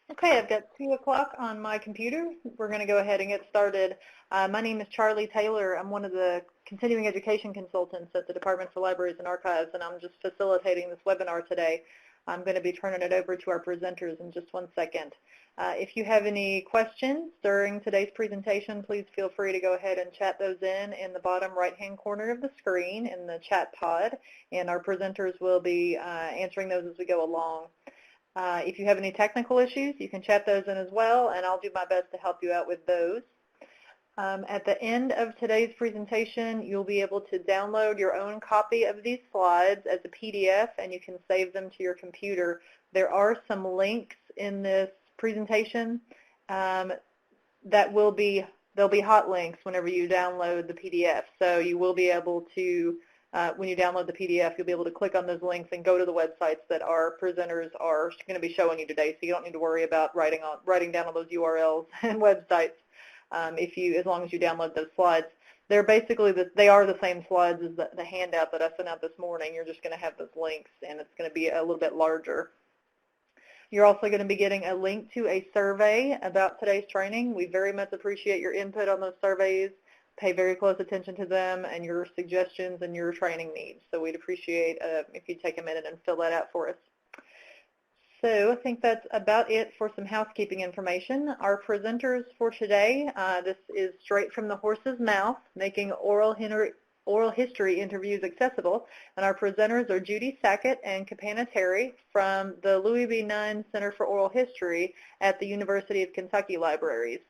Okay, I've got 2 o'clock on my computer. We're going to go ahead and get started. My name is Charlie Taylor. I'm one of the continuing education consultants at the Department for Libraries and Archives, and I'm just facilitating this webinar today. I'm going to be turning it over to our presenters in just 1 second. If you have any questions during today's presentation, please feel free to go ahead and chat those in the bottom right-hand corner of the screen in the chat pod, and our presenters will be answering those as we go along. If you have any technical issues, you can chat those in as well, and I'll do my best to help you out with those. At the end of today's presentation, you'll be able to download your own copy of these slides as a PDF, and you can save them to your computer. There are some links in this presentation that they'll be hot links whenever you download the PDF. So you will be able to, when you download the PDF, you'll be able to click on those links and go to the websites that our presenters are going to be showing you today. So you don't need to worry about writing down all those URLs and websites as long as you download those slides. They're basically they are the same slides as the handout that I sent out this morning. You're just going to have those links, and it's going to be a little bit larger. You're also going to be getting a link to a survey about today's training. We very much appreciate your input on those surveys. Pay very close attention to them and your suggestions and your training needs. So we'd appreciate if you take a minute and fill that out for us. So I think that's about it for some housekeeping information. Our presenters for today, this is straight from the horse's mouth, making oral history interviews accessible. And our presenters are Judy Sackett and Kapana Terry from the Louie B. Nunn Center for Oral History at the University of Kentucky Libraries.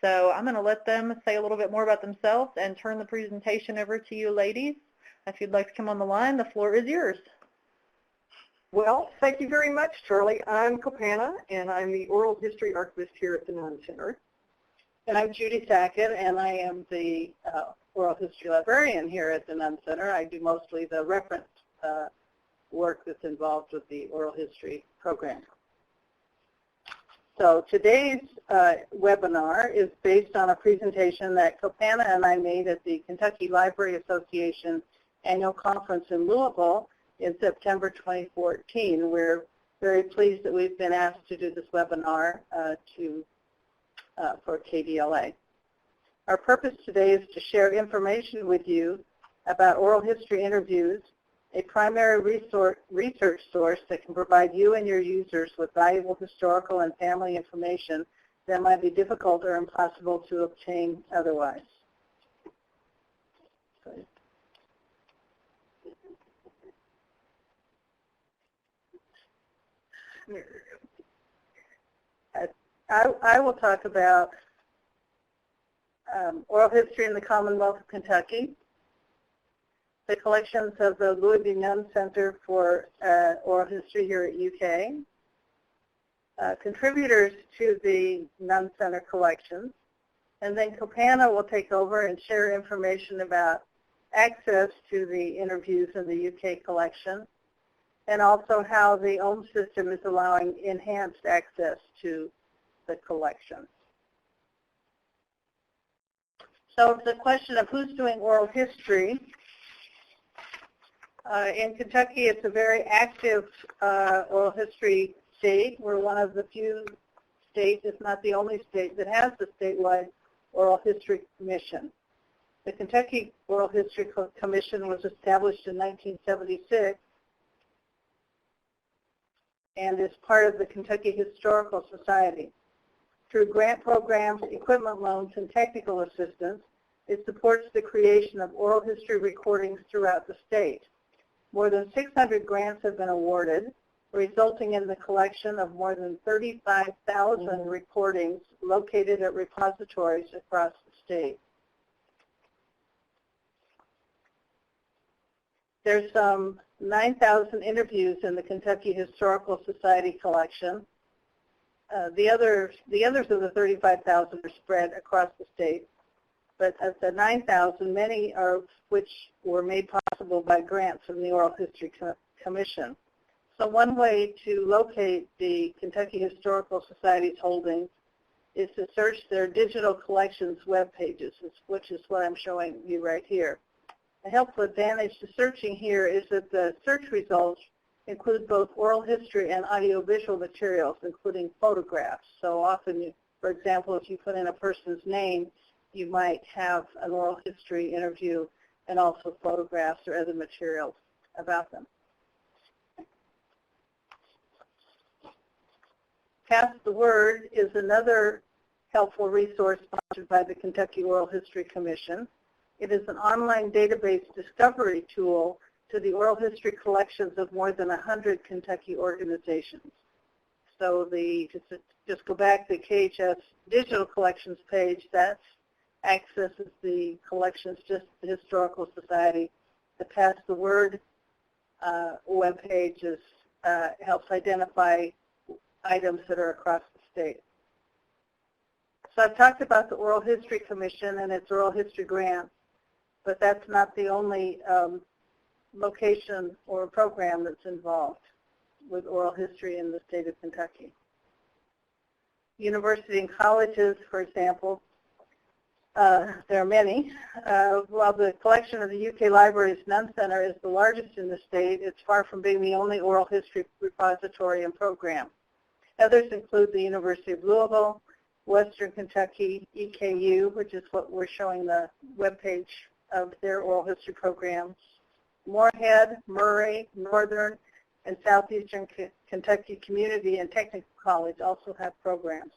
So I'm going to let them say a little bit more about themselves and turn the presentation over to you ladies. If you'd like to come on the line, the floor is yours. Well, thank you very much, Charlie. I'm Kapana, and I'm the Oral History Archivist here at the Nunn Center. And I'm Judy Sackett, and I am the Oral History Librarian here at the Nunn Center. I do mostly the reference work that's involved with the oral history program. So today's webinar is based on a presentation that Kapana and I made at the Kentucky Library Association annual conference in Louisville in September 2014. We're very pleased that we've been asked to do this webinar for KDLA. Our purpose today is to share information with you about oral history interviews, a primary research source that can provide you and your users with valuable historical and family information that might be difficult or impossible to obtain otherwise. I will talk about oral history in the Commonwealth of Kentucky, the collections of the Louie B. Nunn Center for Oral History here at UK, contributors to the Nunn Center collections, and then Kapana will take over and share information about access to the interviews in the UK collection, and also how the OHM system is allowing enhanced access to the collection. So the question of who's doing oral history, in Kentucky it's a very active oral history state. We're one of the few states, if not the only state, that has the statewide Oral History Commission. The Kentucky Oral History Commission was established in 1976 and is part of the Kentucky Historical Society. Through grant programs, equipment loans, and technical assistance, it supports the creation of oral history recordings throughout the state. More than 600 grants have been awarded, resulting in the collection of more than 35,000 recordings located at repositories across the state. There's 9,000 interviews in the Kentucky Historical Society collection. The others of the 35,000 are spread across the state, but of the 9,000, many of which were made possible by grants from the Oral History Commission. So one way to locate the Kentucky Historical Society's holdings is to search their digital collections web pages, which is what I'm showing you right here. A helpful advantage to searching here is that the search results include both oral history and audiovisual materials, including photographs. So often, for example, if you put in a person's name, you might have an oral history interview and also photographs or other materials about them. Pass the Word is another helpful resource sponsored by the Kentucky Oral History Commission. It is an online database discovery tool to the oral history collections of more than 100 Kentucky organizations. So just go back to the KHS Digital Collections page. That accesses the collections, just the Historical Society. The Pass the Word web page helps identify items that are across the state. So I've talked about the Oral History Commission and its oral history grants, but that's not the only location or program that's involved with oral history in the state of Kentucky. University and colleges, for example, there are many. While the collection of the UK Library's Nunn Center is the largest in the state, it's far from being the only oral history repository and program. Others include the University of Louisville, Western Kentucky, EKU, which is what we're showing the webpage of their oral history programs. Moorhead, Murray, Northern, and Southeastern Kentucky Community and Technical College also have programs.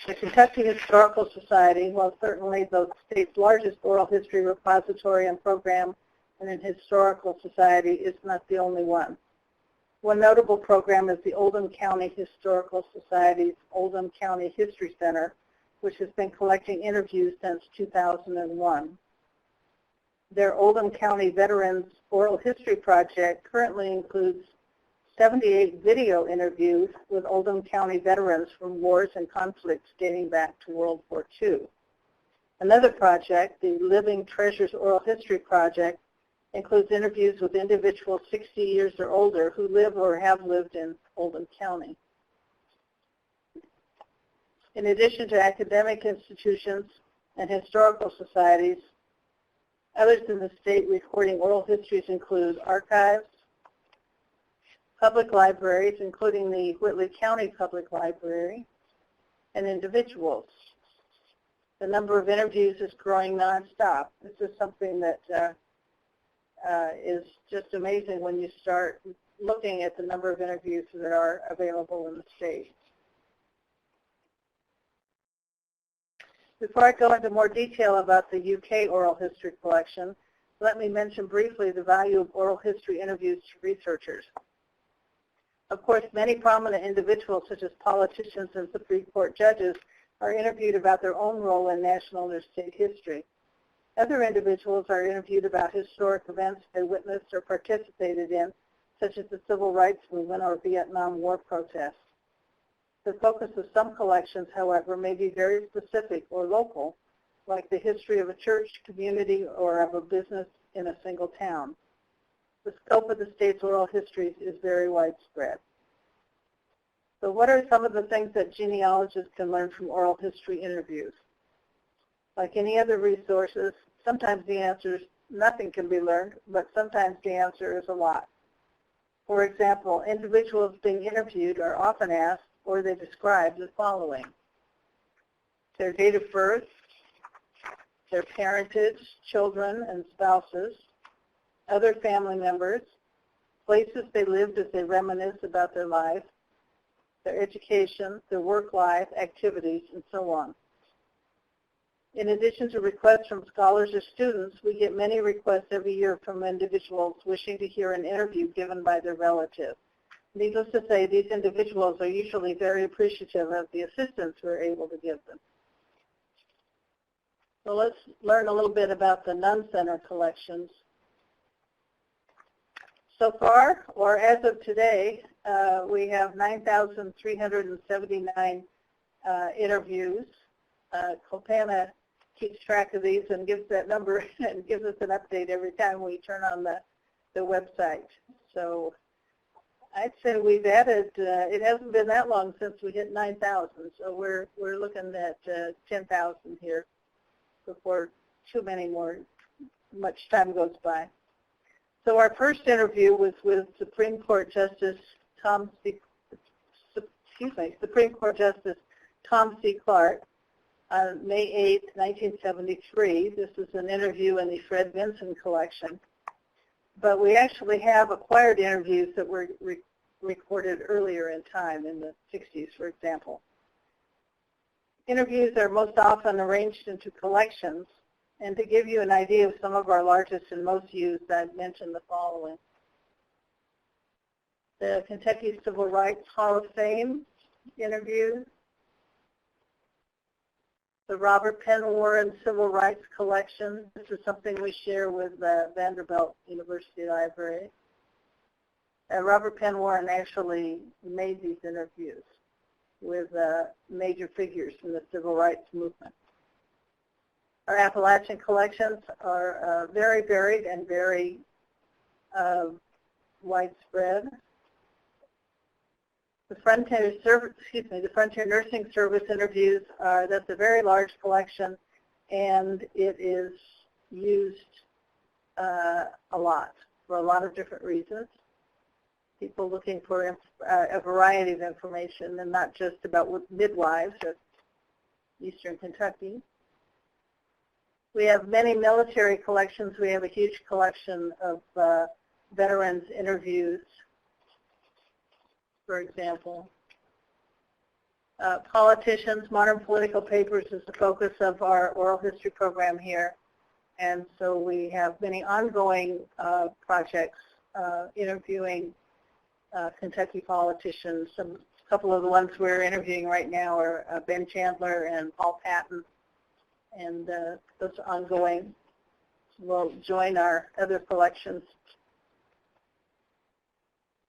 The Kentucky Historical Society, while certainly the state's largest oral history repository and program and an historical society, is not the only one. One notable program is the Oldham County Historical Society's Oldham County History Center, which has been collecting interviews since 2001. Their Oldham County Veterans Oral History Project currently includes 78 video interviews with Oldham County veterans from wars and conflicts dating back to World War II. Another project, the Living Treasures Oral History Project, includes interviews with individuals 60 years or older who live or have lived in Oldham County. In addition to academic institutions and historical societies, others in the state recording oral histories include archives, public libraries, including the Whitley County Public Library, and individuals. The number of interviews is growing nonstop. This is something that is just amazing when you start looking at the number of interviews that are available in the state. Before I go into more detail about the UK oral history collection, let me mention briefly the value of oral history interviews to researchers. Of course, many prominent individuals, such as politicians and Supreme Court judges, are interviewed about their own role in national or state history. Other individuals are interviewed about historic events they witnessed or participated in, such as the Civil Rights Movement or Vietnam War protests. The focus of some collections, however, may be very specific or local, like the history of a church, community, or of a business in a single town. The scope of the state's oral histories is very widespread. So what are some of the things that genealogists can learn from oral history interviews? Like any other resources, sometimes the answer is nothing can be learned, but sometimes the answer is a lot. For example, individuals being interviewed are often asked, or they describe, the following: their date of birth, their parentage, children and spouses, other family members, places they lived as they reminisce about their life, their education, their work life, activities, and so on. In addition to requests from scholars or students, we get many requests every year from individuals wishing to hear an interview given by their relative. Needless to say, these individuals are usually very appreciative of the assistance we're able to give them. So let's learn a little bit about the Nunn Center collections. So far, or as of today, we have 9,379 interviews. Kopana keeps track of these and gives that number and gives us an update every time we turn on the website. So I'd say we've added, it hasn't been that long since we hit 9,000, so we're looking at 10,000 here before too many more much time goes by. So our first interview was with Supreme Court Justice Tom C. Clark on May 8, 1973. This is an interview in the Fred Vinson collection. But we actually have acquired interviews that were recorded earlier in time, in the 60s, for example. Interviews are most often arranged into collections. And to give you an idea of some of our largest and most used, I'd mention the following. The Kentucky Civil Rights Hall of Fame interviews, the Robert Penn Warren Civil Rights Collection. This is something we share with the Vanderbilt University Library. Robert Penn Warren actually made these interviews with major figures in the civil rights movement. Our Appalachian collections are very varied and very widespread. The Frontier Nursing Service interviews that's a very large collection, and it is used a lot for a lot of different reasons. People looking for a variety of information, and not just about midwives at Eastern Kentucky. We have many military collections. We have a huge collection of veterans interviews, for example. Politicians, modern political papers is the focus of our oral history program here. And so we have many ongoing projects interviewing Kentucky politicians. A couple of the ones we're interviewing right now are Ben Chandler and Paul Patton. And those are ongoing. We'll join our other collections.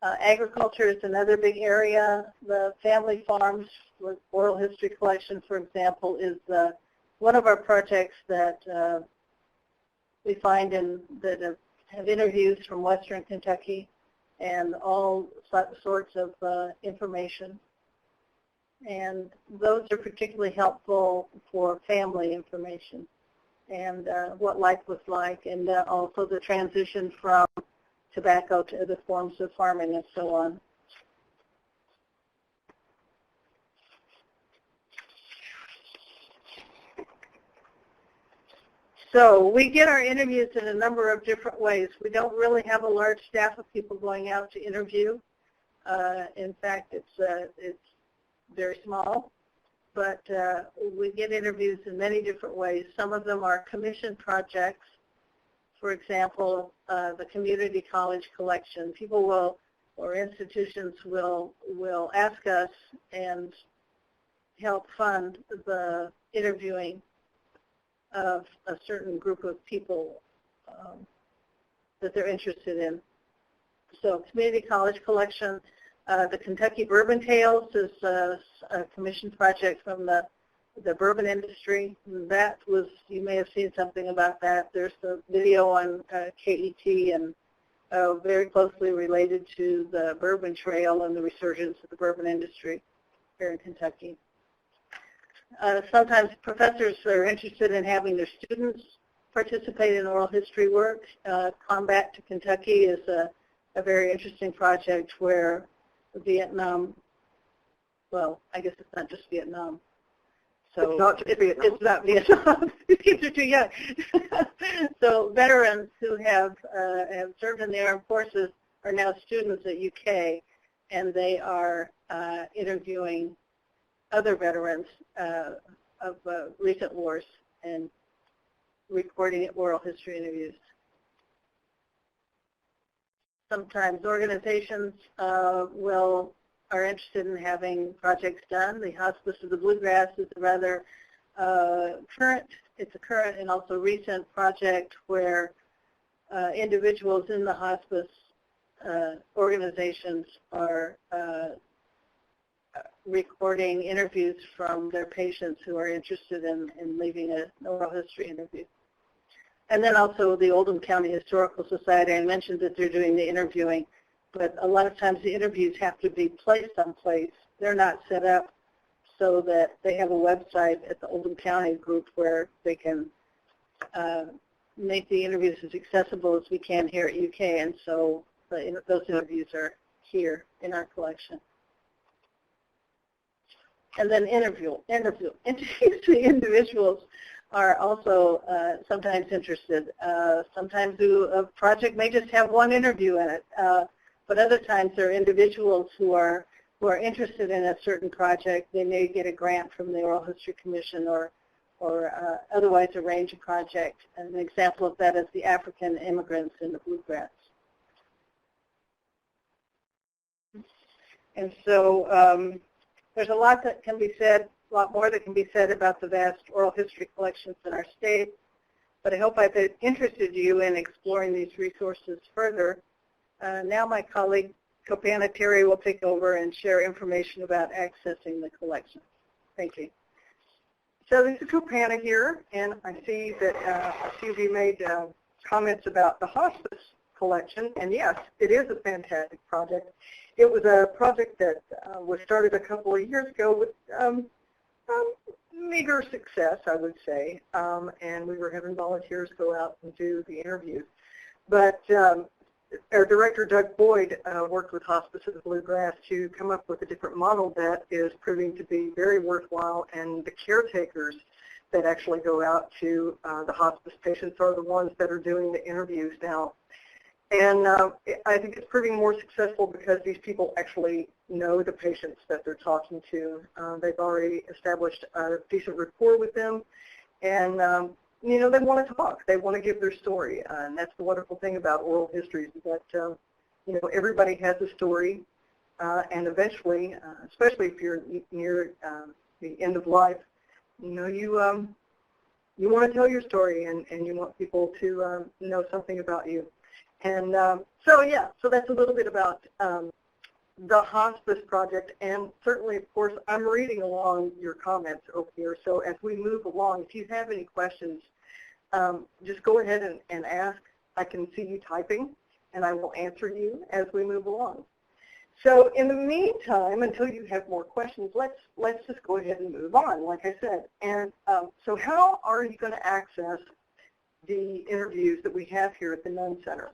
Agriculture is another big area. The family farms with oral history collection, for example, is one of our projects that we find that have interviews from Western Kentucky and all sorts of information. And those are particularly helpful for family information and what life was like, and also the transition from tobacco to other forms of farming and so on. So we get our interviews in a number of different ways. We don't really have a large staff of people going out to interview. In fact, it's very small, but we get interviews in many different ways. Some of them are commission projects. For example, the community college collection. People will, or institutions will ask us and help fund the interviewing of a certain group of people that they're interested in. So community college collection. The Kentucky Bourbon Tales is a commission project from the bourbon industry. That was, you may have seen something about that. There's a video on KET and very closely related to the bourbon trail and the resurgence of the bourbon industry here in Kentucky. Sometimes professors are interested in having their students participate in oral history work. Combat to Kentucky is a very interesting project where Vietnam, well, I guess it's not just Vietnam. So it's not Vietnam. These kids are too young. So veterans who have served in the armed forces are now students at UK, and they are interviewing other veterans of recent wars and recording oral history interviews. Sometimes organizations are interested in having projects done. The Hospice of the Bluegrass is a rather current and also recent project where individuals in the hospice organizations are recording interviews from their patients who are interested in leaving an oral history interview. And then also the Oldham County Historical Society. I mentioned that they're doing the interviewing, but a lot of times the interviews have to be placed someplace. They're not set up so that they have a website at the Oldham County group where they can make the interviews as accessible as we can here at UK, and so those interviews are here in our collection. And then interviews the individuals are also sometimes interested. Sometimes a project may just have one interview in it, but other times there are individuals who are interested in a certain project. They may get a grant from the Oral History Commission or otherwise arrange a project. An example of that is the African immigrants in the Bluegrass. And so there's a lot that can be said, a lot more that can be said about the vast oral history collections in our state, but I hope I've interested you in exploring these resources further. Now my colleague, Kopana Terry, will take over and share information about accessing the collection. Thank you. So this is Kopana here, and I see that a few of you made comments about the hospice collection, and yes, it is a fantastic project. It was a project that was started a couple of years ago with meager success, I would say, and we were having volunteers go out and do the interviews. But our director, Doug Boyd, worked with Hospice of the Bluegrass to come up with a different model that is proving to be very worthwhile, and the caretakers that actually go out to the hospice patients are the ones that are doing the interviews now. And I think it's proving more successful because these people actually know the patients that they're talking to. They've already established a decent rapport with them, and you know, they want to talk. They want to give their story, and that's the wonderful thing about oral histories, is that you know, everybody has a story, and eventually, especially if you're near the end of life, you know, you want to tell your story, and you want people to know something about you. And so yeah, so that's a little bit about the hospice project, and certainly, of course, I'm reading along your comments over here. So as we move along, if you have any questions, just go ahead and ask. I can see you typing, and I will answer you as we move along. So in the meantime, until you have more questions, let's just go ahead and move on, like I said. And so how are you going to access the interviews that we have here at the Nunn Center?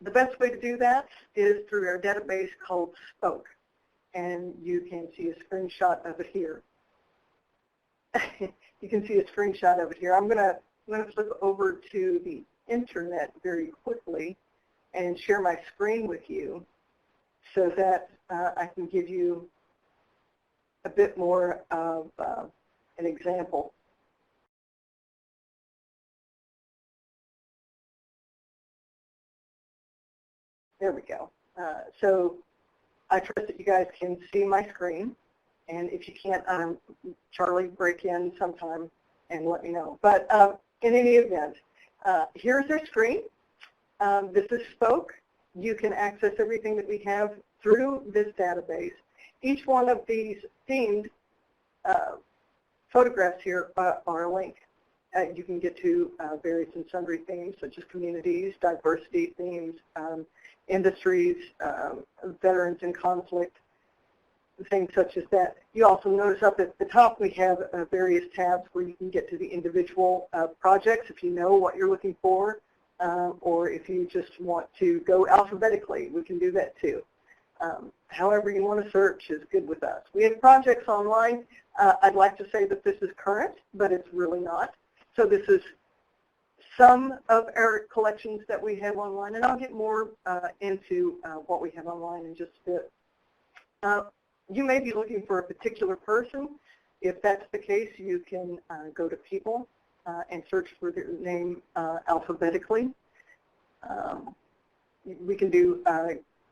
The best way to do that is through our database called Spoke, and you can see a screenshot of it here. You can see a screenshot of it here. I'm going to flip over to the internet very quickly and share my screen with you so that I can give you a bit more of an example. There we go. So I trust that you guys can see my screen, and if you can't, Charlie, break in sometime and let me know. But in any event, here's our screen. This is Spoke. You can access everything that we have through this database. Each one of these themed photographs here are a link. You can get to various and sundry themes such as communities, diversity themes, industries, veterans in conflict, things such as that. You also notice up at the top we have various tabs where you can get to the individual projects if you know what you're looking for, or if you just want to go alphabetically, we can do that too. However you want to search is good with us. We have projects online. I'd like to say that this is current, but it's really not. So this is some of our collections that we have online, and I'll get more into what we have online in just a bit. You may be looking for a particular person. If that's the case, you can go to people and search for their name alphabetically. We can do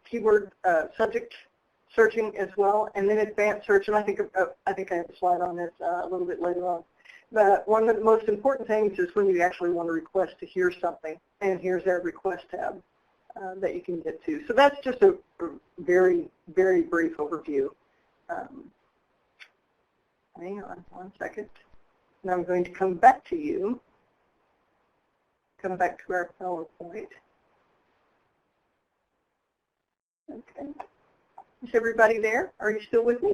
keyword subject searching as well, and then advanced search, and I think I have a slide on this a little bit later on. But one of the most important things is when you actually want to request to hear something, and here's our request tab that you can get to. So that's just a very, very brief overview. Hang on one second. And I'm going to come back to you, come back to our PowerPoint. Okay. Is everybody there? Are you still with me?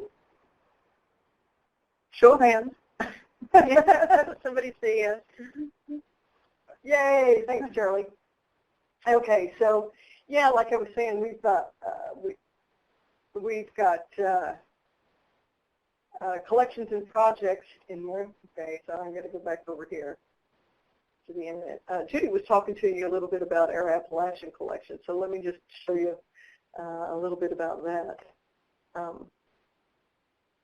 Show of hands. Somebody say yes. Yay! Thanks, Charlie. Okay, so yeah, like I was saying, we've got collections and projects in there. Okay, so I'm going to go back over here to the internet. Judy was talking to you a little bit about our Appalachian Collection, so let me just show you a little bit about that.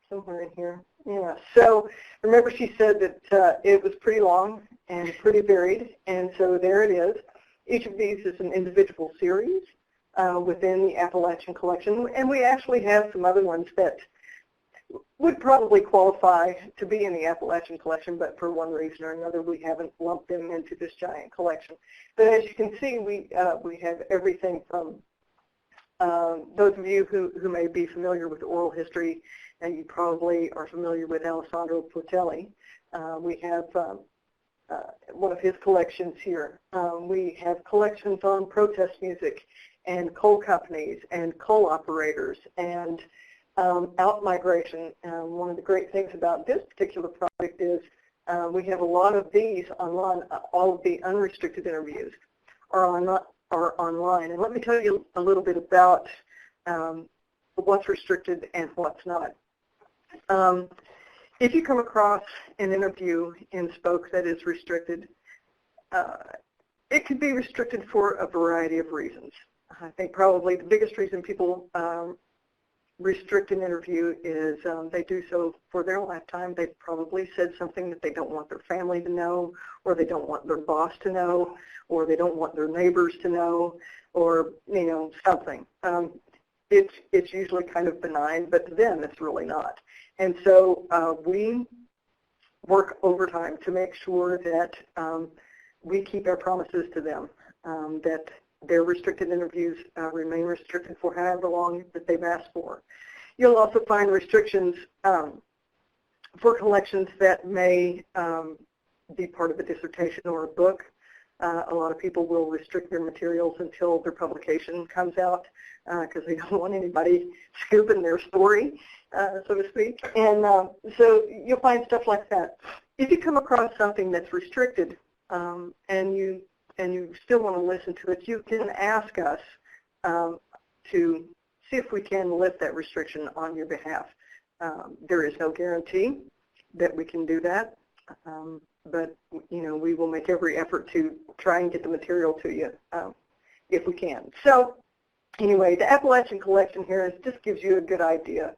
Somewhere in here. Yeah, so remember she said that it was pretty long and pretty varied, and so there it is. Each of these is an individual series within the Appalachian Collection, and we actually have some other ones that would probably qualify to be in the Appalachian Collection, but for one reason or another we haven't lumped them into this giant collection. But as you can see, we have everything from those of you who may be familiar with oral history, and you probably are familiar with Alessandro Portelli. We have one of his collections here. We have collections on protest music and coal companies and coal operators and out-migration. One of the great things about this particular project is we have a lot of these online. All of the unrestricted interviews are online. And let me tell you a little bit about what's restricted and what's not. If you come across an interview in Spoke that is restricted, it could be restricted for a variety of reasons. I think probably the biggest reason people restrict an interview is they do so for their lifetime. They've probably said something that they don't want their family to know, or they don't want their boss to know, or they don't want their neighbors to know, or something. It's usually kind of benign, but to them it's really not. And so we work overtime to make sure that we keep our promises to them, that their restricted interviews remain restricted for however long that they've asked for. You'll also find restrictions for collections that may be part of a dissertation or a book. A lot of people will restrict their materials until their publication comes out because they don't want anybody scooping their story, so to speak. And so you'll find stuff like that. If you come across something that's restricted and you still want to listen to it, you can ask us to see if we can lift that restriction on your behalf. There is no guarantee that we can do that. But we will make every effort to try and get the material to you if we can. So anyway, the Appalachian Collection here just gives you a good idea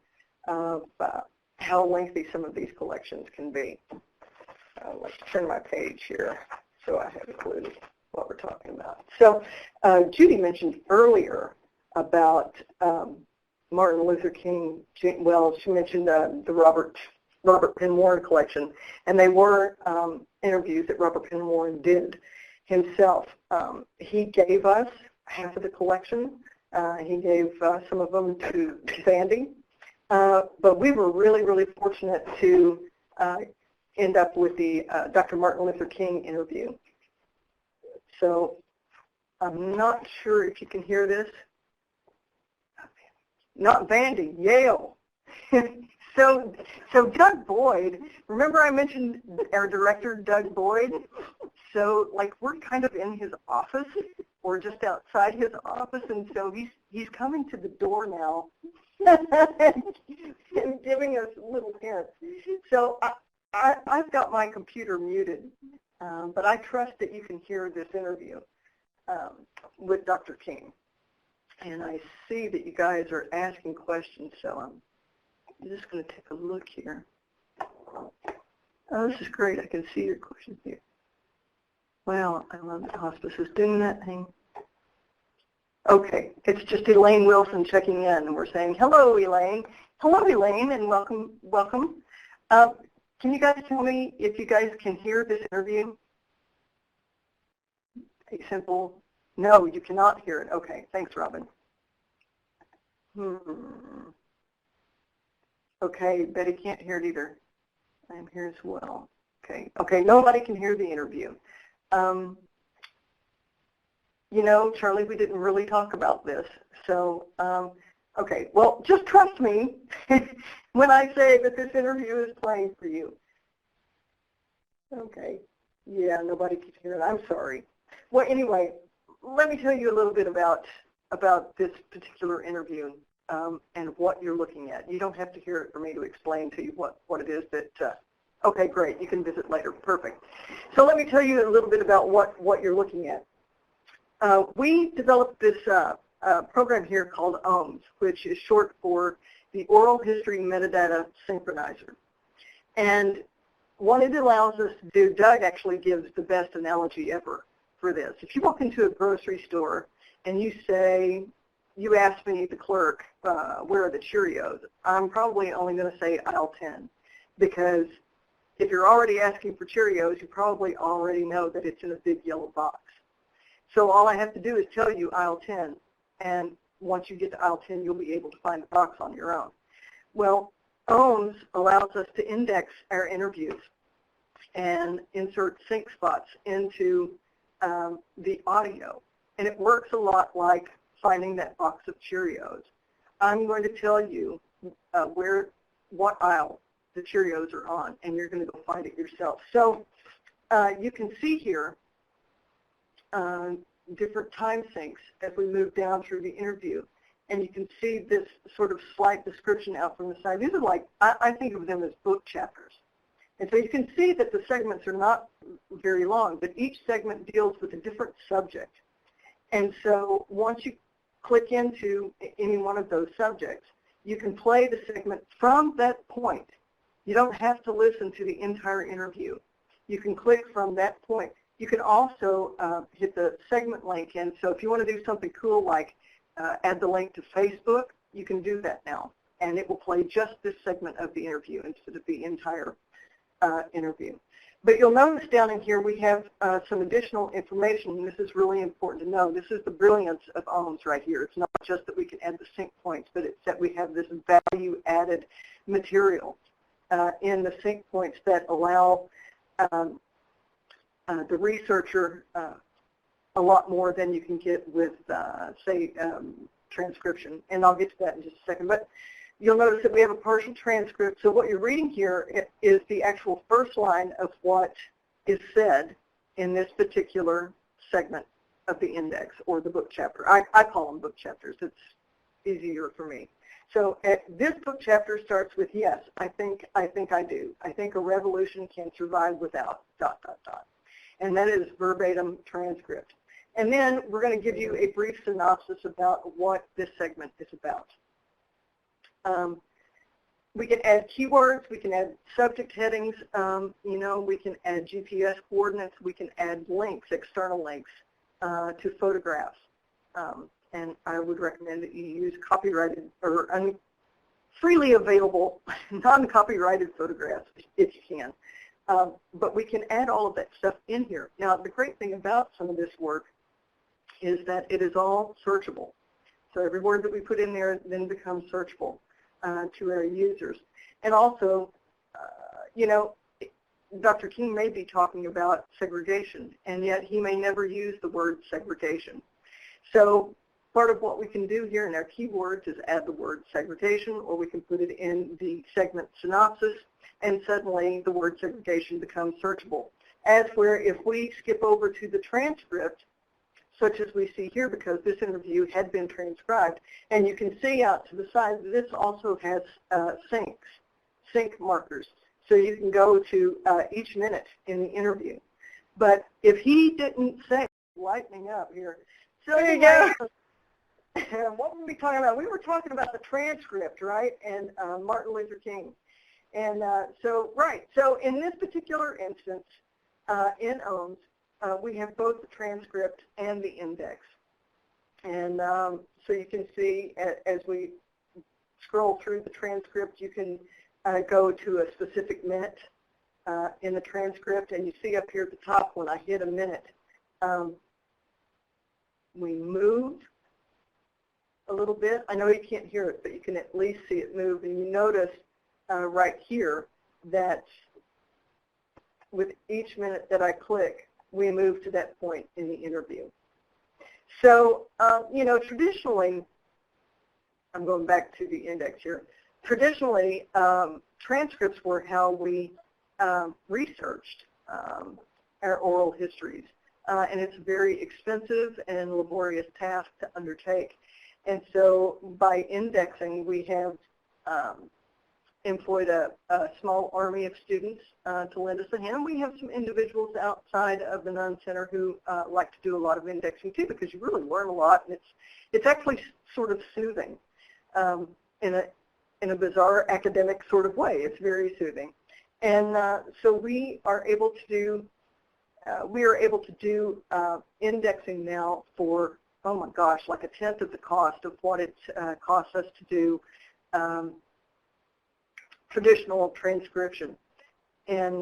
of how lengthy some of these collections can be. Let's turn my page here so I have a clue what we're talking about. So Judy mentioned earlier about Martin Luther King. Well, she mentioned the Robert Penn Warren collection, and they were interviews that Robert Penn Warren did himself. He gave us half of the collection. He gave some of them to Sandy, but we were really, really fortunate to end up with the Dr. Martin Luther King interview. So I'm not sure if you can hear this. Not Vandy, Yale. So Doug Boyd, remember I mentioned our director, Doug Boyd? So we're kind of in his office or just outside his office, and so he's coming to the door now and giving us little hints. So I've got my computer muted, but I trust that you can hear this interview with Dr. King. And I see that you guys are asking questions, so I'm just going to take a look here. Oh, this is great. I can see your questions here. Well, I love that hospice is doing that thing. Okay, it's just Elaine Wilson checking in, and we're saying, hello, Elaine. Hello, Elaine, and welcome. Welcome. Can you guys tell me if you guys can hear this interview? A simple, no, you cannot hear it. Okay, thanks, Robin. Okay, Betty can't hear it either. I'm here as well. Okay, nobody can hear the interview. Charlie, we didn't really talk about this. So, okay, well, just trust me when I say that this interview is playing for you. Okay, Yeah, nobody can hear it. I'm sorry. Well, anyway, let me tell you a little bit about this particular interview and what you're looking at. You don't have to hear it for me to explain to you what it is that, okay, great, you can visit later. Perfect. So let me tell you a little bit about what you're looking at. We developed this program here called OHMS, which is short for the Oral History Metadata Synchronizer. And what it allows us to do, Doug actually gives the best analogy ever for this. If you walk into a grocery store and you say, you ask me, the clerk, where are the Cheerios, I'm probably only going to say aisle 10, because if you're already asking for Cheerios, you probably already know that it's in a big yellow box. So all I have to do is tell you aisle 10, and once you get to aisle 10, you'll be able to find the box on your own. Well, OHMS allows us to index our interviews and insert sync spots into the audio. And it works a lot like finding that box of Cheerios. I'm going to tell you what aisle the Cheerios are on, and you're going to go find it yourself. So you can see here different time sinks as we move down through the interview. And you can see this sort of slight description out from the side. These are like, I think of them as book chapters. And so you can see that the segments are not very long, but each segment deals with a different subject. And so once you click into any one of those subjects, you can play the segment from that point. You don't have to listen to the entire interview. You can click from that point. You can also hit the segment link in. So if you want to do something cool like add the link to Facebook, you can do that now. And it will play just this segment of the interview instead of the entire interview. But you'll notice down in here we have some additional information, and this is really important to know. This is the brilliance of OHMS right here. It's not just that we can add the sync points, but it's that we have this value-added material in the sync points that allow the researcher a lot more than you can get with, say, transcription. And I'll get to that in just a second. But you'll notice that we have a partial transcript. So what you're reading here is the actual first line of what is said in this particular segment of the index or the book chapter. I call them book chapters. It's easier for me. So this book chapter starts with, yes, I think I do. I think a revolution can survive without ... And that is verbatim transcript. And then we're going to give you a brief synopsis about what this segment is about. We can add keywords, we can add subject headings, we can add GPS coordinates, we can add links, external links to photographs. And I would recommend that you use copyrighted or freely available non-copyrighted photographs if you can. But we can add all of that stuff in here. Now, the great thing about some of this work is that it is all searchable. So every word that we put in there then becomes searchable to our users. And also, Dr. King may be talking about segregation, and yet he may never use the word segregation. So part of what we can do here in our keywords is add the word segregation, or we can put it in the segment synopsis, and suddenly the word segregation becomes searchable. As where if we skip over to the transcript, such as we see here, because this interview had been transcribed, and you can see out to the side, this also has sync markers. So you can go to each minute in the interview. But if he didn't say, lightening up here, so there you go. What were we talking about? We were talking about the transcript, right, and Martin Luther King. And so in this particular instance, in OHMS, we have both the transcript and the index. And so you can see as we scroll through the transcript, you can go to a specific minute in the transcript, and you see up here at the top when I hit a minute, we move a little bit. I know you can't hear it, but you can at least see it move. And you notice right here that with each minute that I click, we move to that point in the interview. So, traditionally, I'm going back to the index here. Traditionally, transcripts were how we researched our oral histories. And it's a very expensive and laborious task to undertake. And so by indexing, we have employed a small army of students to lend us a hand. We have some individuals outside of the Nunn Center who like to do a lot of indexing too, because you really learn a lot, and it's actually sort of soothing in a bizarre academic sort of way. It's very soothing. And so we are able to do indexing now for, oh my gosh, like a tenth of the cost of what it costs us to do traditional transcription. And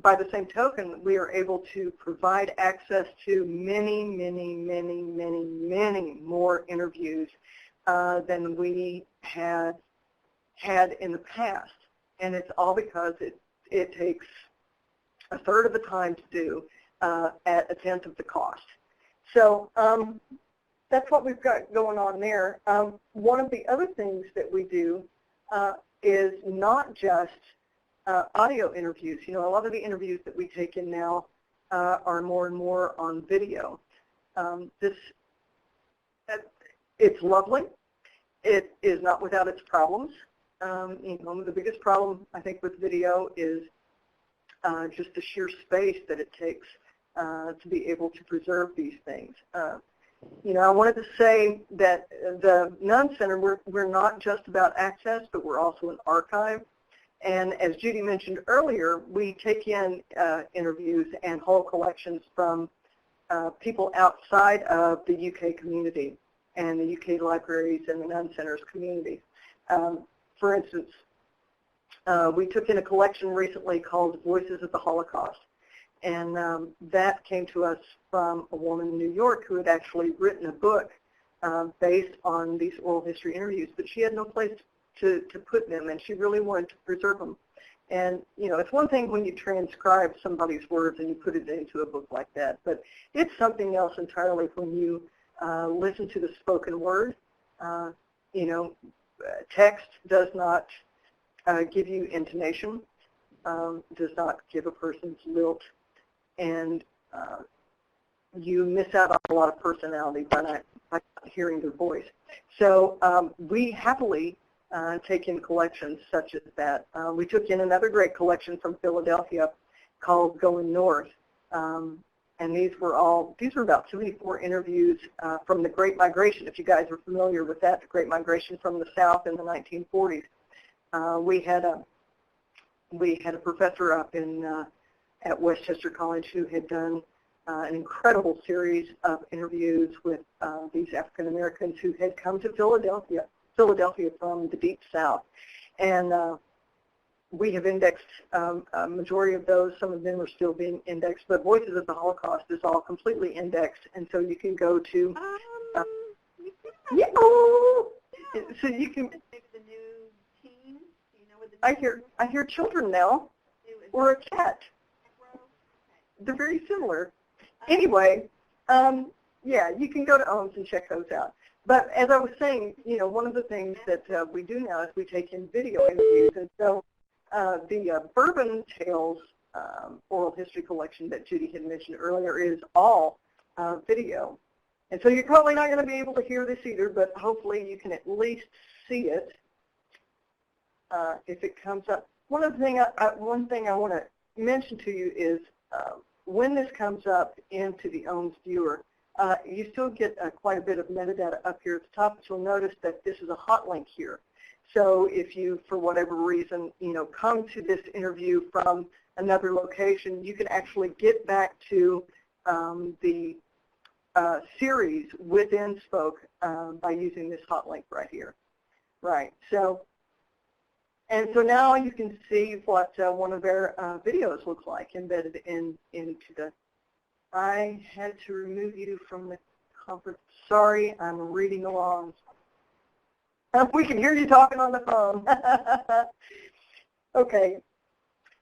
by the same token, we are able to provide access to many, many, many, many, many more interviews than we had in the past. And it's all because it takes a third of the time to do at a tenth of the cost. So that's what we've got going on there. One of the other things that we do is not just audio interviews. You know, a lot of the interviews that we take in now are more and more on video. It's lovely. It is not without its problems. You know, the biggest problem, I think, with video is just the sheer space that it takes to be able to preserve these things. You know, I wanted to say that the Nunn Center, we're not just about access, but we're also an archive. And as Judy mentioned earlier, we take in interviews and whole collections from people outside of the UK community and the UK libraries and the Nunn Center's community. For instance, we took in a collection recently called Voices of the Holocaust. And that came to us from a woman in New York who had actually written a book based on these oral history interviews, but she had no place to put them, and she really wanted to preserve them. And, you know, it's one thing when you transcribe somebody's words and you put it into a book like that, but it's something else entirely when you listen to the spoken word. You know, text does not give you intonation, does not give a person's lilt, and you miss out on a lot of personality by not hearing their voice. So we happily take in collections such as that. We took in another great collection from Philadelphia called Going North, and these were about 74 interviews from the Great Migration. If you guys are familiar with that, the Great Migration from the South in the 1940s. We had a professor up at Westchester College who had done an incredible series of interviews with these African Americans who had come to Philadelphia from the Deep South. And we have indexed a majority of those. Some of them are still being indexed, but Voices of the Holocaust is all completely indexed, and so you can go to so you can. The new teens, you know, with the I hear children now, or a cat. They're very similar. Anyway, yeah, you can go to OMS and check those out. But as I was saying, you know, one of the things that we do now is we take in video interviews. And so the Bourbon Tales oral history collection that Judy had mentioned earlier is all video. And so you're probably not going to be able to hear this either, but hopefully you can at least see it if it comes up. One thing I want to mention to you is when this comes up into the OMS viewer, you still get quite a bit of metadata up here at the top, but you'll notice that this is a hot link here. So if you, for whatever reason, you know, come to this interview from another location, you can actually get back to the series within Spoke by using this hot link right here. Right. So, and so now you can see what one of their videos looks like embedded into the. I had to remove you from the conference. Sorry, I'm reading along. We can hear you talking on the phone. Okay.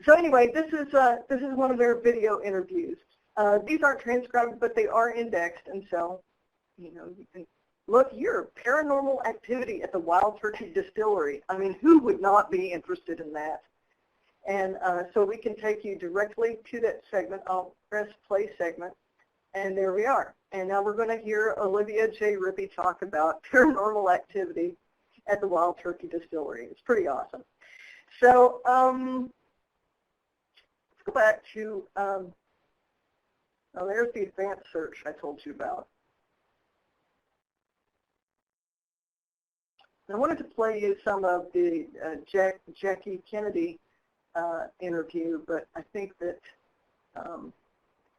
So anyway, this is one of their video interviews. These aren't transcribed, but they are indexed, and so, you know, you can look here. Paranormal activity at the Wild Turkey Distillery. I mean, who would not be interested in that? And so we can take you directly to that segment. I'll press play segment, and there we are. And now we're going to hear Olivia J. Rippey talk about paranormal activity at the Wild Turkey Distillery. It's pretty awesome. So let's go back to, oh, there's the advanced search I told you about. I wanted to play you some of the Jackie Kennedy interview, but I think that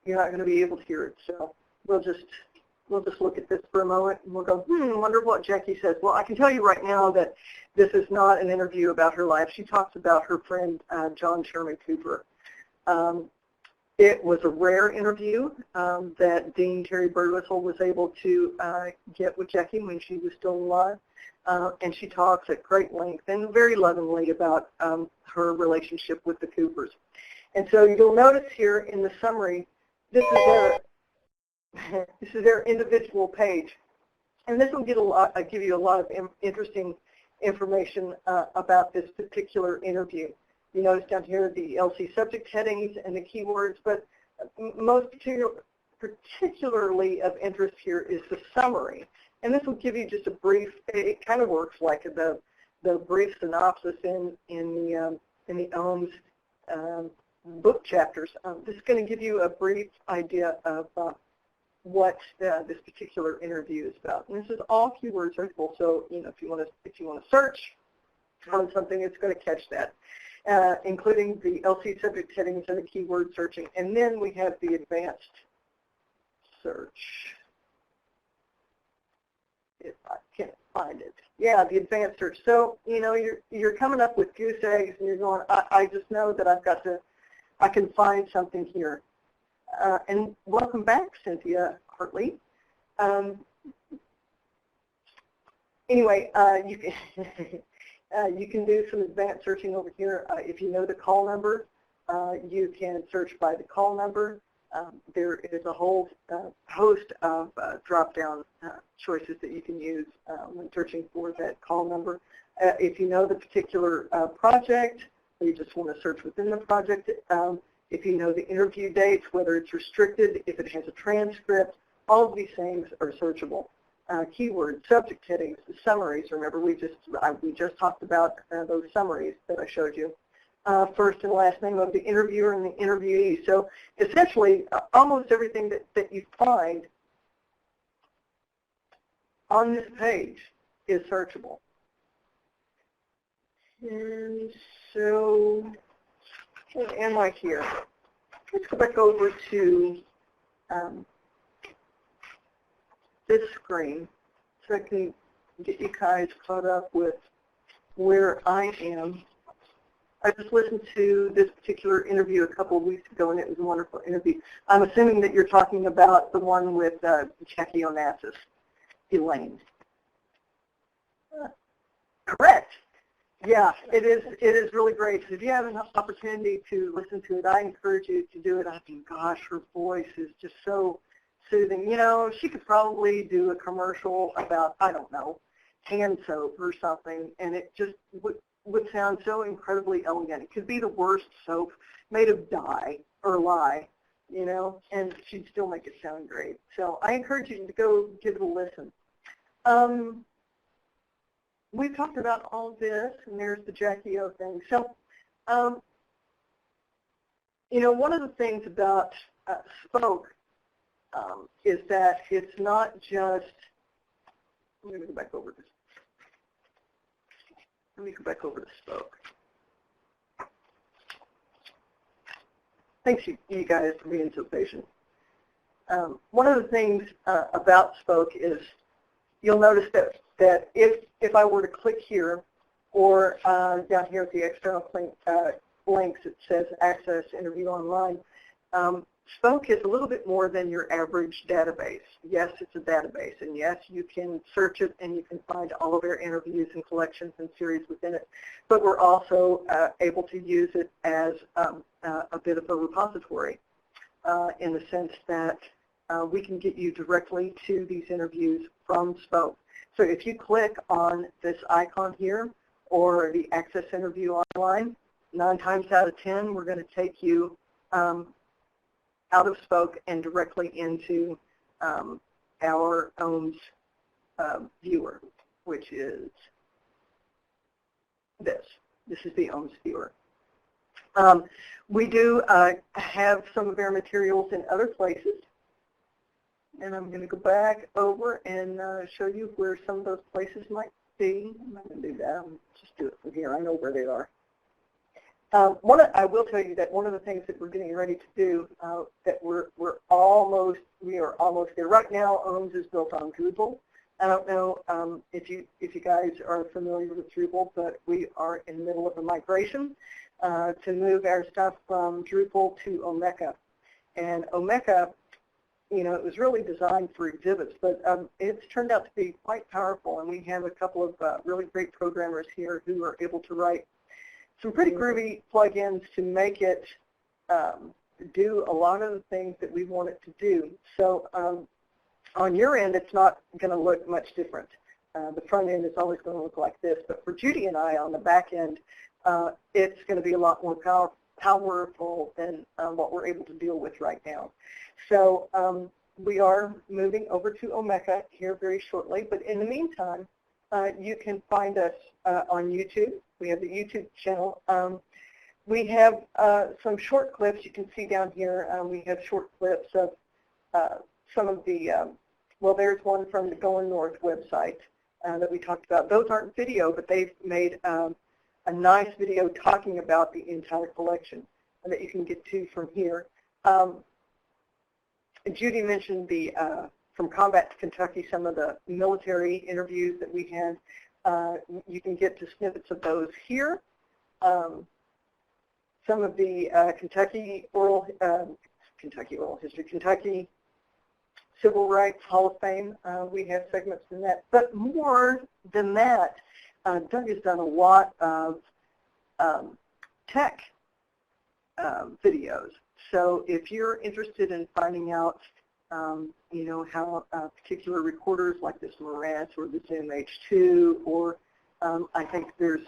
you're not going to be able to hear it. So we'll just look at this for a moment, and we'll go, wonder what Jackie says. Well, I can tell you right now that this is not an interview about her life. She talks about her friend John Sherman Cooper. It was a rare interview that Dean Terry Birdwhistle was able to get with Jackie when she was still alive. And she talks at great length and very lovingly about her relationship with the Coopers. And so you'll notice here in the summary, this is their individual page. And this will give you a lot of interesting information about this particular interview. You notice down here the LC subject headings and the keywords, but most particularly of interest here is the summary. And this will give you just a brief, it kind of works like the brief synopsis in the OHM's book chapters. This is going to give you a brief idea of what this particular interview is about. And this is all keyword searchable, so if you want to search on something, it's going to catch that, including the LC subject headings and the keyword searching. And then we have the advanced search. If I can't find it. Yeah, the advanced search. So, you're coming up with goose eggs and you're going, I just know that I can find something here. And welcome back, Cynthia Hartley. Anyway, you can do some advanced searching over here. If you know the call number, you can search by the call number. There is a whole host of drop-down choices that you can use when searching for that call number. If you know the particular project, or you just want to search within the project, if you know the interview dates, whether it's restricted, if it has a transcript, all of these things are searchable. Keywords, subject headings, summaries. Remember, we just talked about those summaries that I showed you. First and last name of the interviewer and the interviewee. So essentially, almost everything that you find on this page is searchable. And so, where am I here? Let's go back over to this screen so I can get you guys caught up with where I am. I just listened to this particular interview a couple of weeks ago, and it was a wonderful interview. I'm assuming that you're talking about the one with Jackie Onassis, Elaine. Correct. Yeah, it is really great. So if you have an opportunity to listen to it, I encourage you to do it. I think, gosh, her voice is just so soothing. She could probably do a commercial about, I don't know, hand soap or something, and it just would sound so incredibly elegant. It could be the worst soap made of dye or lye, and she'd still make it sound great. So I encourage you to go give it a listen. We've talked about all of this, and there's the Jackie O thing. So, one of the things about Spoke is that it's not just, let me go back over this. Let me go back over to Spoke. Thanks, you guys, for being so patient. One of the things about Spoke is you'll notice that if I were to click here or down here at the external links, it says Access Interview Online. Spoke is a little bit more than your average database. Yes, it's a database, and yes, you can search it and you can find all of our interviews and collections and series within it, but we're also able to use it as a bit of a repository in the sense that we can get you directly to these interviews from Spoke. So if you click on this icon here or the Access Interview Online, 9 times out of 10, we're going to take you out of Spoke and directly into our OHMS viewer, which is this. This is the OHMS viewer. We do have some of our materials in other places, and I'm going to go back over and show you where some of those places might be. I'm not going to do that. I'll just do it from here. I know where they are. I will tell you that one of the things that we're getting ready to do, that we are almost there. Right now, OHMS is built on Drupal. I don't know if you guys are familiar with Drupal, but we are in the middle of a migration to move our stuff from Drupal to Omeka. And Omeka, you know, it was really designed for exhibits, but it's turned out to be quite powerful, and we have a couple of really great programmers here who are able to write some pretty groovy plugins to make it do a lot of the things that we want it to do. So on your end, it's not going to look much different. The front end is always going to look like this, but for Judy and I on the back end, it's going to be a lot more powerful than what we're able to deal with right now. So we are moving over to Omeka here very shortly, but in the meantime, you can find us on YouTube. We have the YouTube channel. We have some short clips you can see down here. We have short clips of some of the, well, there's one from the Going North website that we talked about. Those aren't video, but they've made a nice video talking about the entire collection that you can get to from here. Judy mentioned the From Combat to Kentucky, some of the military interviews that we had. You can get to snippets of those here. Some of the Kentucky Civil Rights Hall of Fame, we have segments in that. But more than that, Doug has done a lot of tech videos. So if you're interested in finding out, you know, how particular recorders like this Marantz or the Zoom H2, or I think there's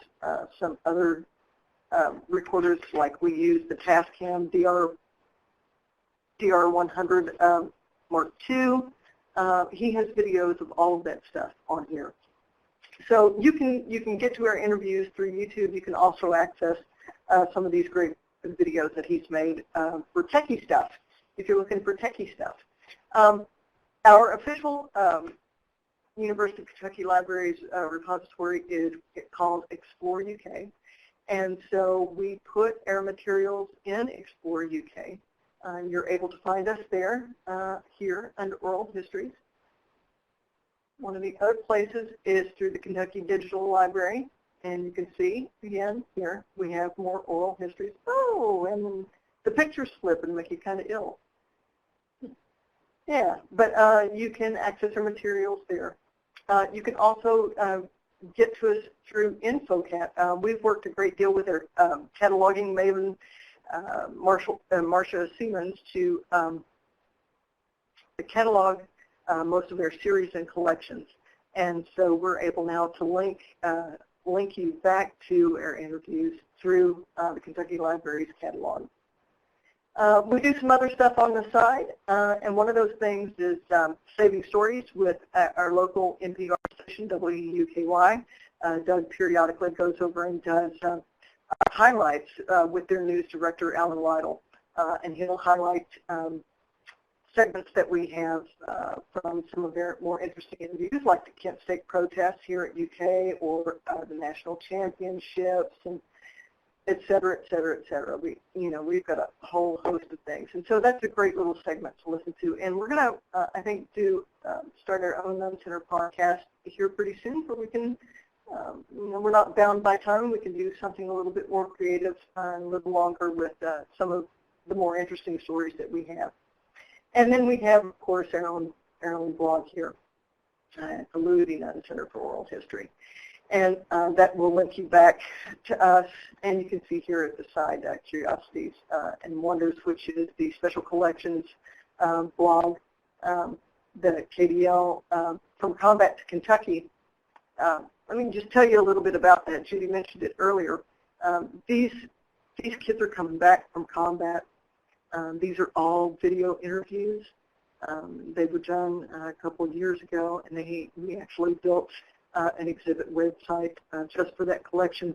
some other recorders like we use the Tascam DR100 Mark II. He has videos of all of that stuff on here. So you can get to our interviews through YouTube. You can also access some of these great videos that he's made for techie stuff, if you're looking for techie stuff. Our official University of Kentucky Libraries repository is called Explore UK, and so we put our materials in Explore UK. You're able to find us there, here under Oral Histories. One of the other places is through the Kentucky Digital Library, and you can see, again, here we have more oral histories. Oh, and the pictures flip and make you kind of ill. Yeah, but you can access our materials there. You can also get to us through InfoCat. We've worked a great deal with our cataloging maven, Marcia Siemens, to catalog most of their series and collections. And so we're able now to link you back to our interviews through the Kentucky Library's catalog. We do some other stuff on the side, and one of those things is Saving Stories with our local NPR station, WUKY. Doug periodically goes over and does highlights with their news director, Alan Lytle, and he'll highlight segments that we have from some of their more interesting interviews, like the Kent State protests here at UK, or the national championships, and et cetera, et cetera, et cetera. We've got a whole host of things, and so that's a great little segment to listen to. And we're going to, I think, start our own Nunn Center podcast here pretty soon, where we can, we're not bound by time. We can do something a little bit more creative and a little longer with some of the more interesting stories that we have. And then we have, of course, our own blog here at the Louie B Nunn Center for Oral History. And that will link you back to us. And you can see here at the side, Curiosities and Wonders, which is the Special Collections blog, the KDL From Combat to Kentucky. Let me just tell you a little bit about that. Judy mentioned it earlier. These These kids are coming back from combat. These are all video interviews. They were done a couple of years ago, and we actually built an exhibit website just for that collection.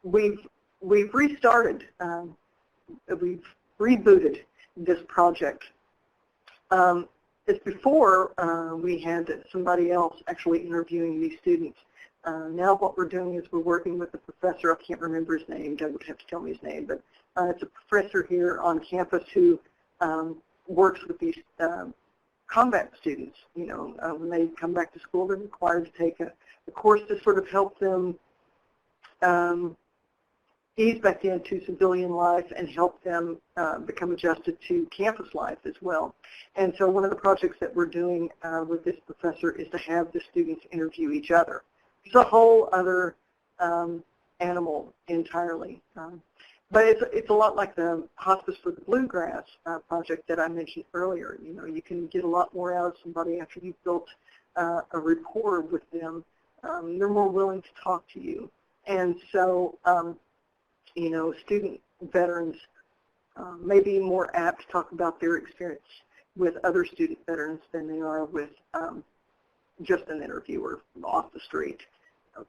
We've restarted, we've rebooted this project. It's before we had somebody else actually interviewing these students. Now what we're doing is we're working with a professor. I can't remember his name. Doug would have to tell me his name, but it's a professor here on campus who works with these combat students. You know, when they come back to school, they're required to take a course to sort of help them ease back into civilian life and help them become adjusted to campus life as well. And so one of the projects that we're doing with this professor is to have the students interview each other. It's a whole other animal entirely. But it's a lot like the Hospice for the Bluegrass project that I mentioned earlier. You know, you can get a lot more out of somebody after you've built a rapport with them. They're more willing to talk to you. And so, you know, student veterans may be more apt to talk about their experience with other student veterans than they are with just an interviewer off the street,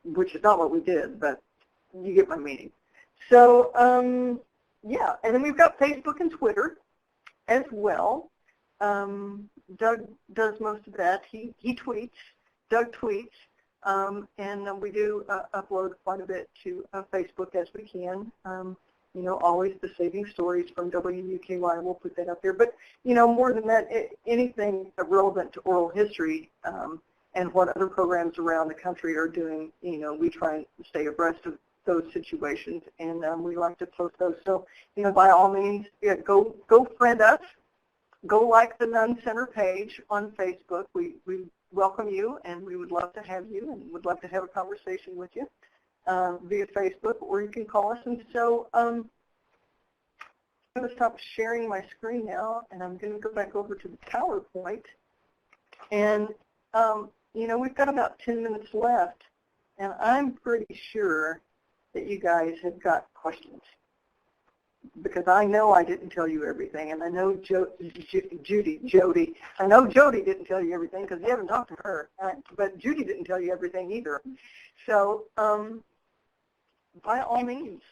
which is not what we did, but you get my meaning. So, yeah, and then we've got Facebook and Twitter as well. Doug does most of that. He tweets, Doug tweets, and we do upload quite a bit to Facebook as we can. You know, always the saving stories from WUKY, we'll put that up there. But, you know, more than that, anything relevant to oral history and what other programs around the country are doing, you know, we try and stay abreast of those situations, and we like to post those. So, you know, by all means, yeah, go friend us. Go like the Nunn Center page on Facebook. We welcome you, and we would love to have you, and would love to have a conversation with you via Facebook, or you can call us. And so I'm going to stop sharing my screen now, and I'm going to go back over to the PowerPoint. And, you know, we've got about 10 minutes left, and I'm pretty sure that you guys have got questions, because I know I didn't tell you everything, and I know Jody, I know Jody didn't tell you everything because you haven't talked to her, but Judy didn't tell you everything either. So by all means,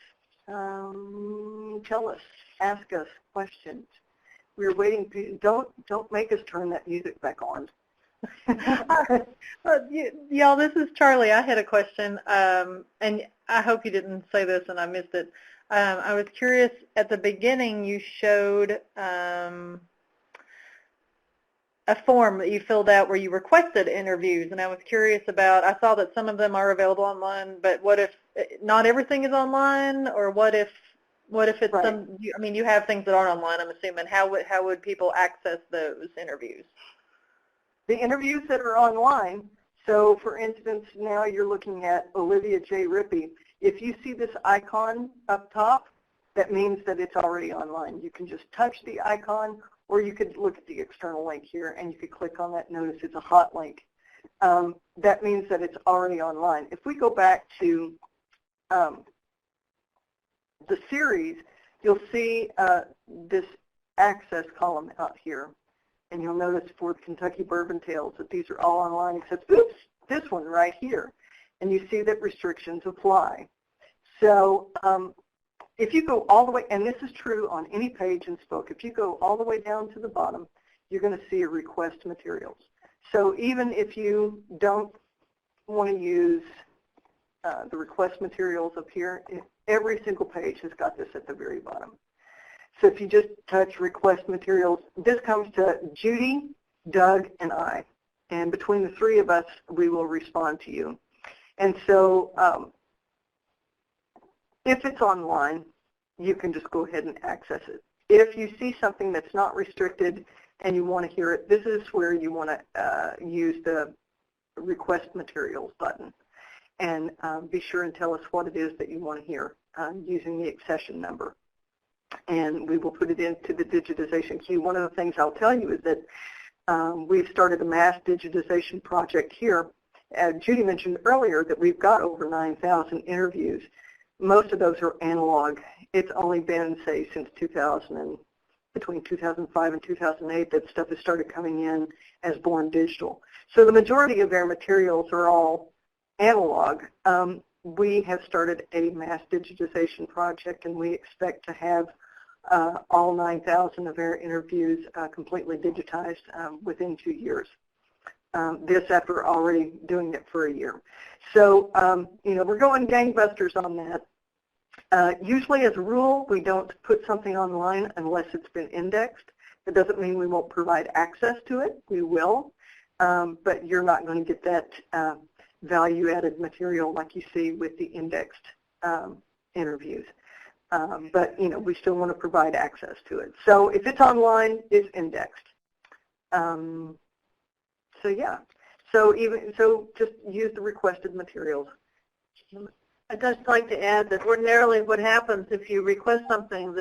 tell us, ask us questions. We're waiting. Don't make us turn that music back on. Y'all, this is Charlie. I had a question, and I hope you didn't say this and I missed it. I was curious, at the beginning you showed a form that you filled out where you requested interviews, and I was curious about, I saw that some of them are available online, but what if not everything is online, or what if it's right. some, I mean, you have things that aren't online, I'm assuming. How would people access those interviews? The interviews that are online, so for instance, now you're looking at Olivia J. Rippey. If you see this icon up top, that means that it's already online. You can just touch the icon, or you could look at the external link here, and you could click on that. Notice it's a hot link. That means that it's already online. If we go back to the series, you'll see this access column out here. And you'll notice for Kentucky Bourbon Tales that these are all online except, oops, this one right here. And you see that restrictions apply. So if you go all the way, and this is true on any page in Spoke, if you go all the way down to the bottom, you're going to see a request materials. So even if you don't want to use the request materials up here, every single page has got this at the very bottom. So if you just touch request materials, this comes to Judy, Doug, and I. And between the three of us, we will respond to you. And so if it's online, you can just go ahead and access it. If you see something that's not restricted and you want to hear it, this is where you want to use the request materials button. And be sure and tell us what it is that you want to hear using the accession number. And we will put it into the digitization queue. One of the things I'll tell you is that we've started a mass digitization project here. Judy mentioned earlier that we've got over 9,000 interviews. Most of those are analog it's only been, say, since between 2005 and 2008 that stuff has started coming in as born digital. So the majority of our materials are all analog. We have started a mass digitization project, and we expect to have all 9,000 of our interviews completely digitized within 2 years. This after already doing it for a year. So, we're going gangbusters on that. Usually, as a rule, we don't put something online unless it's been indexed. It doesn't mean we won't provide access to it. We will, but you're not going to get that value-added material like you see with the indexed interviews. But, we still want to provide access to it. So if it's online, it's indexed. So yeah, so just use the requested materials. I'd just like to add that ordinarily what happens if you request something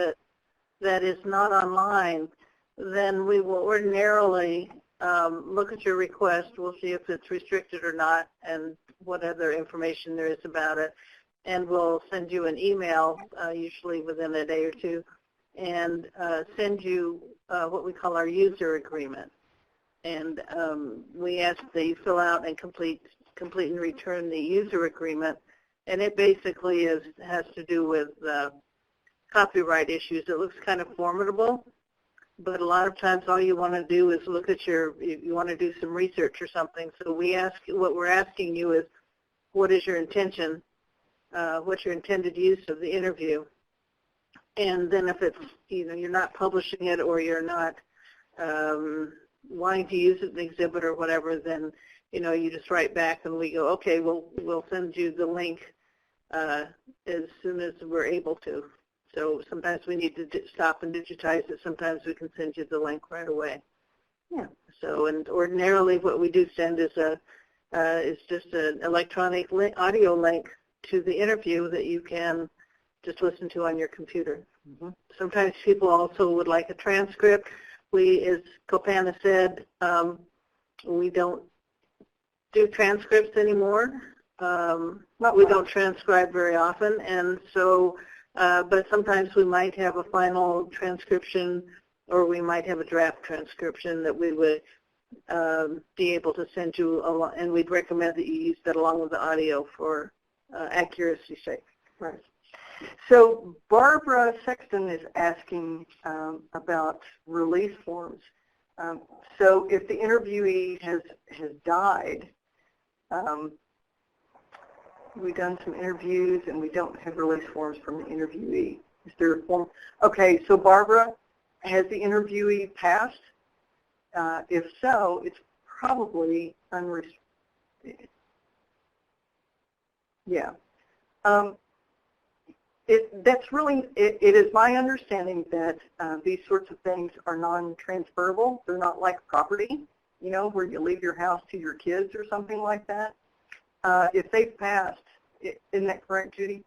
that is not online, then we will ordinarily look at your request. We'll see if it's restricted or not and what other information there is about it. And we'll send you an email, usually within a day or two, and send you what we call our user agreement. And we ask that you fill out and complete and return the user agreement. And it basically has to do with copyright issues. It looks kind of formidable, but a lot of times all you want to do is look at you want to do some research or something. So what we're asking you is, what is your intention? What's your intended use of the interview? And then if it's, you're not publishing it or you're not wanting to use it in the exhibit or whatever, then, you just write back and we go, okay, we'll send you the link as soon as we're able to. So sometimes we need to stop and digitize it. Sometimes we can send you the link right away. Yeah. So, and ordinarily what we do send is just an electronic audio link to the interview that you can just listen to on your computer. Mm-hmm. Sometimes people also would like a transcript. We, as Copana said, we don't do transcripts anymore. We don't transcribe very often, and so, but sometimes we might have a final transcription or we might have a draft transcription that we would be able to send you along, and we'd recommend that you use that along with the audio for accuracy's sake. Right. So Barbara Sexton is asking about release forms. So if the interviewee has died, we've done some interviews and we don't have release forms from the interviewee. Is there a form? Okay, so Barbara, has the interviewee passed? If so, it's probably unrestricted. Yeah. It is my understanding that these sorts of things are non-transferable. They're not like property, where you leave your house to your kids or something like that. If they've passed, isn't that correct, Judy?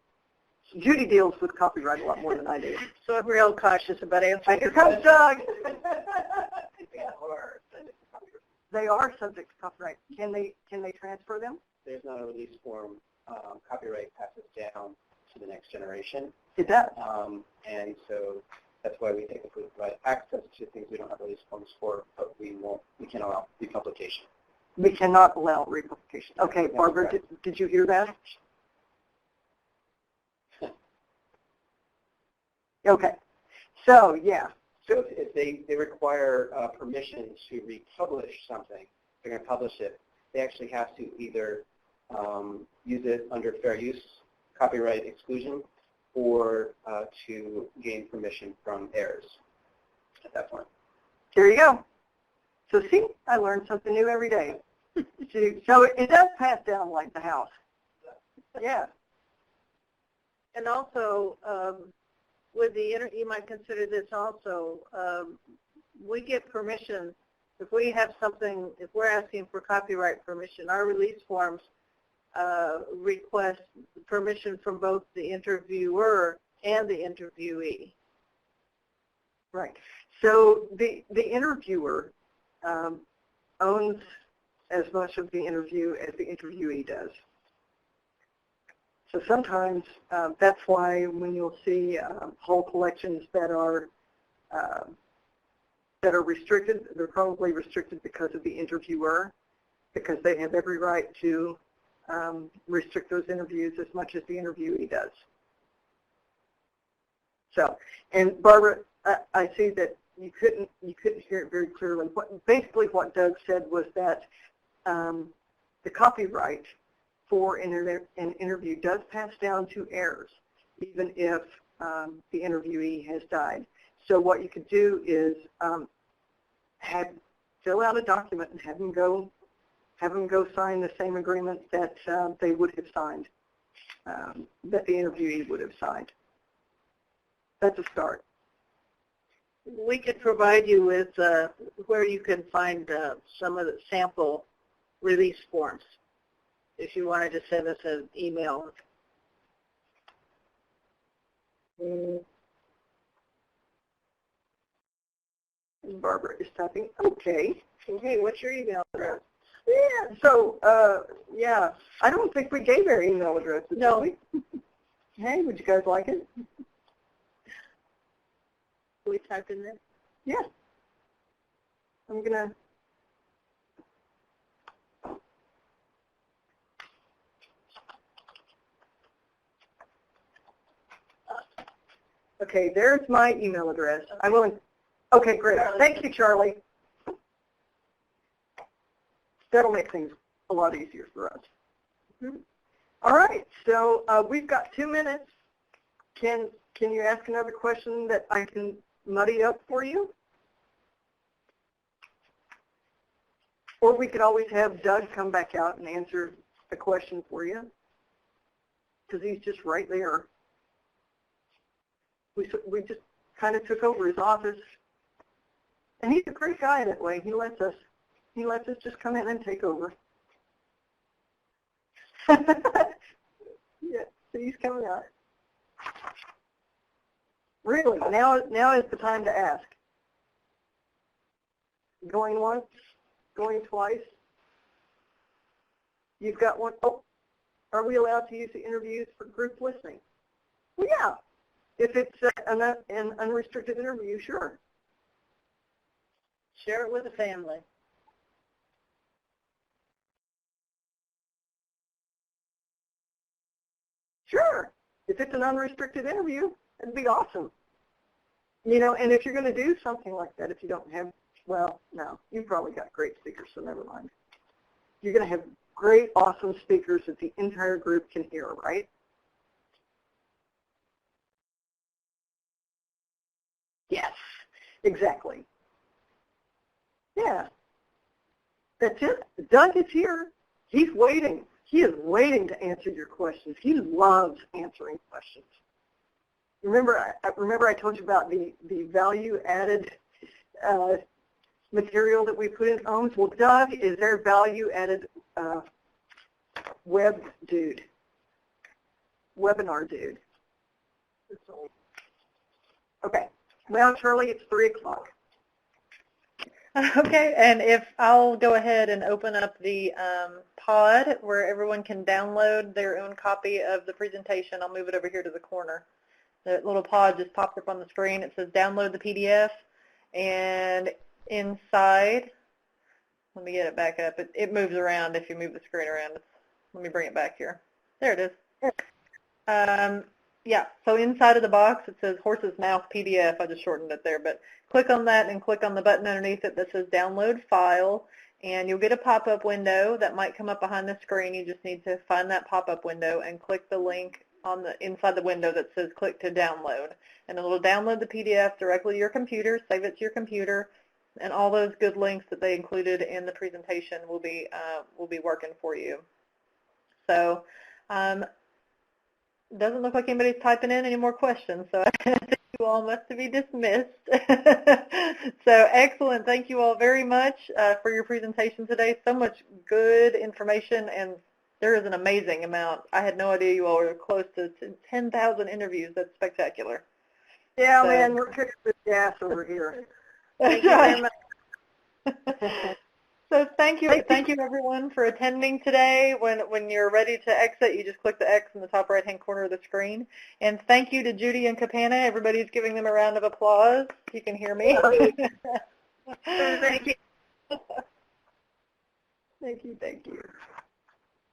Judy deals with copyright a lot more than I do. So I'm real cautious about answering. Here comes Doug. They are subject to copyright. Can they transfer them? There's not a release form. Copyright passes down to the next generation. It does. And so that's why we think if we provide access to things we don't have release forms for, but we can allow republication. We cannot allow republication. Okay, Barbara, did you hear that? Okay. So, yeah. So if they require permission to republish something, they're going to publish it, they actually have to either use it under fair use, copyright exclusion, or to gain permission from heirs at that point. There you go. So see, I learn something new every day. So it does pass down like the house. Yeah. And also, with the you might consider this also. We get permission if we have something. If we're asking for copyright permission, our release forms request permission from both the interviewer and the interviewee. Right. So the interviewer owns as much of the interview as the interviewee does. So sometimes that's why when you'll see whole collections that are restricted, they're probably restricted because of the interviewer, because they have every right to restrict those interviews as much as the interviewee does. So, and Barbara, I see that you couldn't hear it very clearly. Basically what Doug said was that the copyright for an interview does pass down to heirs, even if the interviewee has died. So what you could do is fill out a document and have them go sign the same agreement that they would have signed, that the interviewee would have signed. That's a start. We could provide you with where you can find some of the sample release forms if you wanted to send us an email. Barbara is typing, okay. Okay, what's your email address? Yeah, so, yeah, I don't think we gave our email addresses. No. Did we? Hey, would you guys like it? We type in there? Yeah. I'm going to... Okay, there's my email address. I will... Okay, great. Thank you, Charlie. That'll make things a lot easier for us. All right, so we've got 2 minutes. Can you ask another question that I can muddy up for you? Or we could always have Doug come back out and answer the question for you, because he's just right there. We just kind of took over his office, and he's a great guy that way. He lets us just come in and take over. Yeah, so he's coming out. Really, now is the time to ask. Going once, going twice. You've got one. Oh, are we allowed to use the interviews for group listening? Well, yeah. If it's an unrestricted interview, sure. Share it with the family. Sure. If it's an unrestricted interview, it'd be awesome. You know, and if you're going to do something like that, if you don't have, well, no, you've probably got great speakers, so never mind. You're going to have great, awesome speakers that the entire group can hear, right? Yes, exactly. Yeah. That's it. Doug is here. He's waiting. He is waiting to answer your questions. He loves answering questions. Remember I told you about the value-added material that we put in homes? Well, Doug is their value-added webinar dude. Okay. Well, Charlie, it's 3 o'clock. Okay, and if I'll go ahead and open up the pod where everyone can download their own copy of the presentation. I'll move it over here to the corner. The little pod just pops up on the screen. It says download the PDF, and inside, let me get it back up. It moves around if you move the screen around. Let me bring it back here. There it is. Yeah, so inside of the box it says Horse's Mouth PDF. I just shortened it there, but click on that and click on the button underneath it that says download file, and you'll get a pop-up window that might come up behind the screen. You just need to find that pop-up window and click the link on the inside the window that says click to download, and it'll download the PDF directly to your computer, save it to your computer, and all those good links that they included in the presentation will be working for you. So doesn't look like anybody's typing in any more questions, so I think you all must be dismissed. So excellent. Thank you all very much for your presentation today. So much good information, and there is an amazing amount. I had no idea you all were close to 10,000 interviews. That's spectacular. Yeah, So, man, we're kicking the gas over here. That's Thank you very right. much. So thank you everyone for attending today. When you're ready to exit, you just click the X in the top right-hand corner of the screen. And thank you to Judy and Capana. Everybody's giving them a round of applause. You can hear me. Thank you. Thank you.